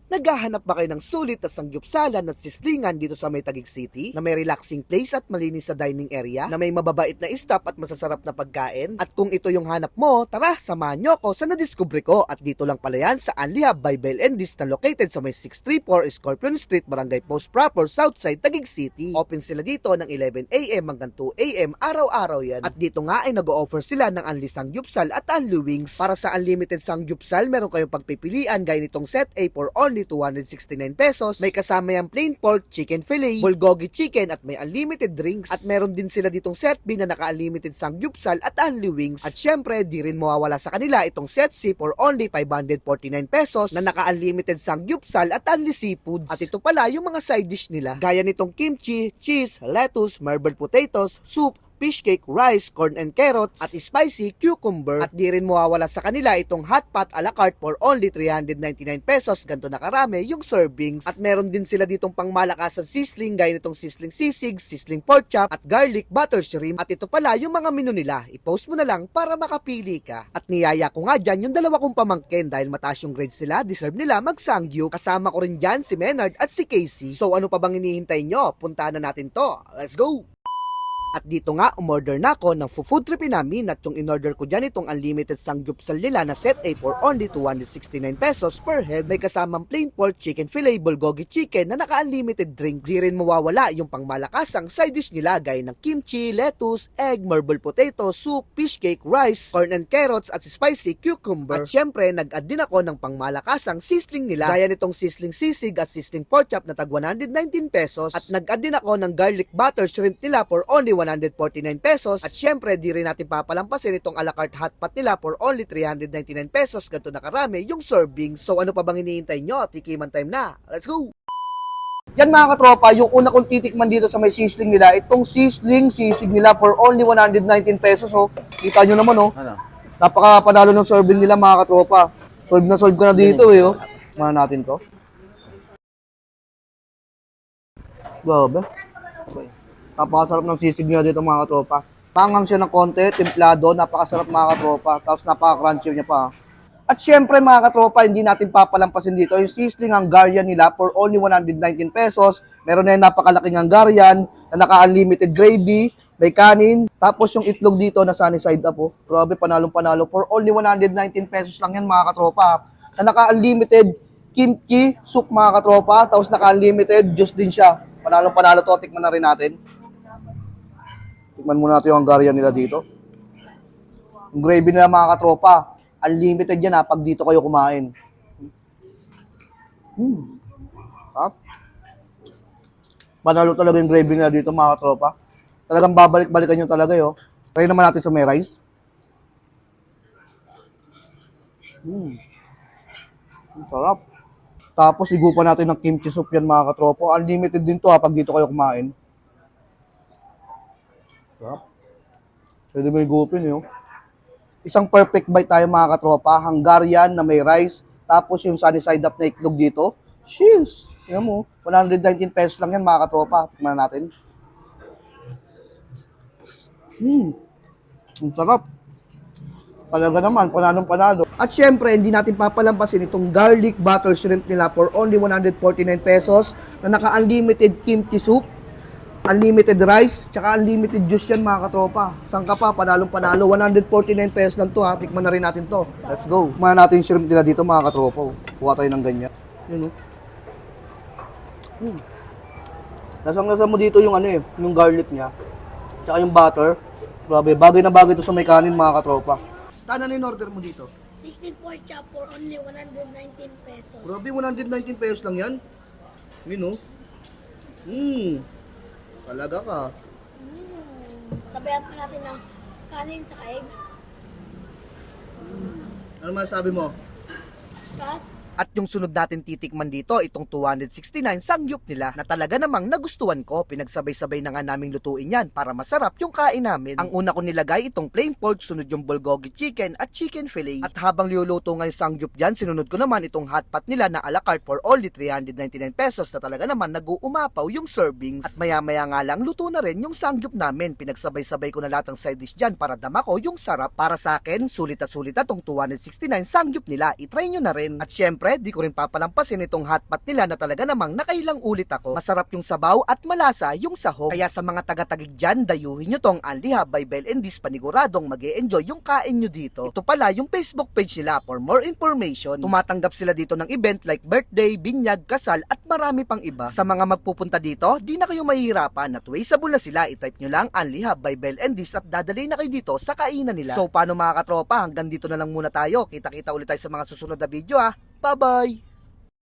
Naghahanap ba kayo ng sulit na sanggupsalan at sislingan dito sa may Taguig City na may relaxing place at malinis sa dining area na may mababait na staff at masasarap na pagkain? At kung ito yung hanap mo, tara samahan nyo ko sa nadiskubre ko at dito lang pala yan sa Anli Hub by Bell and Dis na located sa may 634 Scorpion Street, Barangay Post Proper, Southside, Taguig City. Open sila dito ng 11 AM hanggang 2 AM araw-araw yan. At dito nga ay nag-o-offer sila ng Anli Sangyupsal at Anli Wings. Para sa unlimited Sangyupsal, meron kayong pagpipilian gaya nitong set A for only 269 pesos. May kasama yung plain pork, chicken fillet, bulgogi chicken at may unlimited drinks. At meron din sila ditong set B na naka-unlimited sangyupsal at Anli Wings. At syempre, di rin mawawala sa kanila itong set C for only 549 pesos na naka-unlimited sangyupsal at Anli Seafoods. At ito pala yung mga side dish nila. Gaya nitong kimchi, cheese, lettuce, marbled potatoes, soup, fish cake, rice, corn and carrots, at spicy cucumber. At di rin mawawala sa kanila itong hot pot a la carte for only 399 pesos. Ganto na karami yung servings. At meron din sila ditong pangmalakasan sisling, gaya nitong sisling sisig, sisling pork chop, at garlic butter shrimp. At ito pala yung mga menu nila. I-post mo na lang para makapili ka. At niyaya ko nga dyan yung dalawa kong pamangkin dahil mataas yung grades sila, deserve nila mag-sangyup. Kasama ko rin dyan si Menard at si Casey. So ano pa bang hinihintay nyo? Puntahan na natin to. Let's go! At dito nga, umorder na ako ng food tripin namin at yung in-order ko dyan itong unlimited sangyupsal nila na set A for only 269 pesos per head. May kasamang plain pork, chicken fillet, bulgogi chicken na naka-unlimited drinks. Di rin mawawala yung pangmalakasang side dish nila gaya ng kimchi, lettuce, egg, marbled potato, soup, fish cake, rice, corn and carrots at spicy cucumber. At syempre, nag-add din ako ng pangmalakasang sisling nila gaya nitong sisling sisig at sisling pork chop na tag 119 pesos. At nag-add din ako ng garlic butter shrimp nila for only 149 pesos. At syempre, di rin natin papalampasin itong a la carte hotpot nila for only 399 pesos. Ganito na karami yung servings. So ano pa bang hinihintay nyo? Tikiman time na. Let's go! Yan mga katropa, yung una kong titikman dito sa may sisling nila, itong sisling sisig nila for only 119 pesos. Oh. Kita nyo naman, oh. Ano? Napaka-panalo ng serving nila mga katropa. Solve na solve ko na dito, eh. Oh. Mana natin to. Grabe. Okay. Napakasarap ng sisig niya dito mga katropa. Pangang siya ng konti, templado, napakasarap mga katropa. Tapos napaka-crunchy niya pa. At syempre mga katropa, hindi natin papalampasin dito yung sisling Hungarian nila for only 119 pesos. Meron na yung napakalaking Hungarian na naka-unlimited gravy, may kanin. Tapos yung itlog dito na sunny side up. Oh. Grabe, panalong-panalo. For only 119 pesos lang yan mga katropa. Na naka-unlimited kimchi soup mga katropa. Tapos naka-unlimited juice din siya. Panalong-panalo to. Tikman na rin natin. Tikman muna natin yung Hungarian nila dito. Yung gravy nila mga katropa, unlimited yan pag dito kayo kumain. Panalo talaga yung gravy nila dito mga katropa. Talagang babalik-balikan nyo talaga yun. Try naman natin sa may rice. Sarap. Tapos igupan natin ng kimchi soup yan mga katropa. Unlimited din to pag dito kayo kumain. Sarap. Pwede mo higupin yun. Isang perfect bite tayo mga katropa. Hungarian na may rice. Tapos yung sunny side up na itlog dito. Sheesh. Tingnan mo. 119 pesos lang yan mga katropa. Tingnan natin. Ang sarap. Talaga naman. Panalong-panalo. At syempre, hindi natin papalampasin itong garlic butter shrimp nila for only 149 pesos na naka-unlimited kimchi soup, unlimited rice, tsaka unlimited juice yan mga katropa. Saan ka pa? Panalong-panalo. 149 pesos lang to ha. Tikman na rin natin to. Let's go. Tikman natin yung shrimp nila dito mga katropa. Kuha tayo ng ganyan. Yun o. Lasang-lasa mo dito yung yung garlic niya. Tsaka yung butter. Grabe, bagay na bagay to sa may kanin mga katropa. Tana na yung order mo dito? Sisling pork chop for only 119 pesos. Grabe, 119 pesos lang yan. Yun o. Talaga ka. Sabayan pa natin ng kanin tsaka egg. Ano masasabi mo? Cut. At yung sunod natin titikman dito, itong 269 sangyup nila na talaga namang nagustuhan ko. Pinagsabay-sabay na nga naming lutuin yan para masarap yung kain namin. Ang una ko nilagay itong plain pork, sunod yung bulgogi chicken at chicken fillet. At habang niluluto nga yung sangyup dyan, sinunod ko naman itong hot pot nila na a la carte for only 399 pesos na talaga naman nag-uumapaw yung servings. At maya-maya nga lang, luto na rin yung sangyup namin. Pinagsabay-sabay ko na lahat ng side dish dyan para dama ko yung sarap. Para sa akin, sulit na sulit tong 269 sangyup nila. I-try nyo na rin. At syempre, syempre, di ko rin papalampasin itong hotpot nila na talaga namang nakailang ulit ako. Masarap yung sabaw at malasa yung sahog. Kaya sa mga taga-tagig dyan, dayuhin nyo tong Anliha by Bell and Dis, paniguradong mag-e-enjoy yung kain nyo dito. Ito pala yung Facebook page nila for more information. Tumatanggap sila dito ng event like birthday, binyag, kasal at marami pang iba. Sa mga magpupunta dito, di na kayo mahihirapan at traceable na sila. I-type nyo lang Anliha by Bell and Dis at dadalhin na kayo dito sa kainan nila. So paano mga katropa, hanggang dito na lang muna tayo. Kita-kita ulit tayo sa mga susunod na video ha. Bye-bye!